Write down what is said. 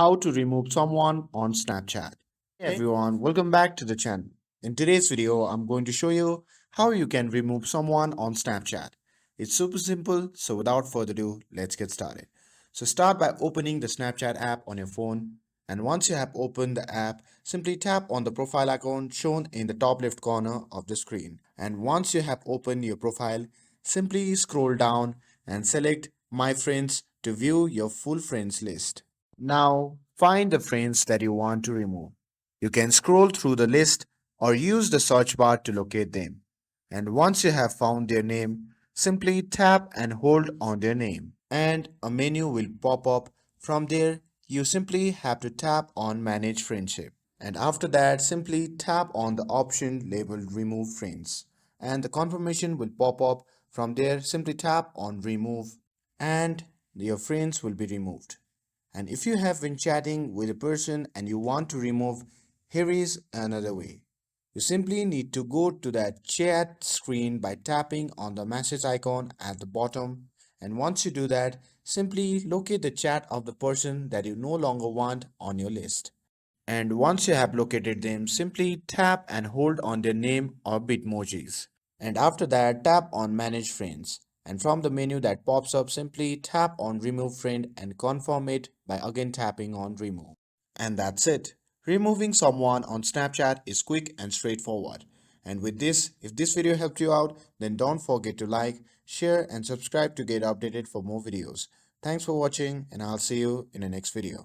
how to remove someone on Snapchat. Hey everyone, welcome back to the channel. In today's video, I'm going to show you how you can remove someone on Snapchat. It's super simple, so without further ado, let's get started. So start by opening the Snapchat app on your phone, and once you have opened the app, simply tap on the profile icon shown in the top left corner of the screen. And once you have opened your profile, simply scroll down and select My Friends to view your full friends list. Now, find the friends that you want to remove. You can scroll through the list or use the search bar to locate them. And once you have found their name, simply tap and hold on their name. And a menu will pop up. From there, you simply have to tap on Manage Friendship. And after that, simply tap on the option labeled Remove Friends. And the confirmation will pop up. From there, simply tap on Remove and your friends will be removed. And if you have been chatting with a person and you want to remove, here is another way. You simply need to go to that chat screen by tapping on the message icon at the bottom. And once you do that, simply locate the chat of the person that you no longer want on your list. And once you have located them, simply tap and hold on their name or bitmojis. And after that, tap on Manage Friends. And from the menu that pops up, simply tap on Remove Friend and confirm it by again tapping on Remove. And that's it. Removing someone on Snapchat is quick and straightforward. And with this, if this video helped you out, then don't forget to like, share, and subscribe to get updated for more videos. Thanks for watching, and I'll see you in the next video.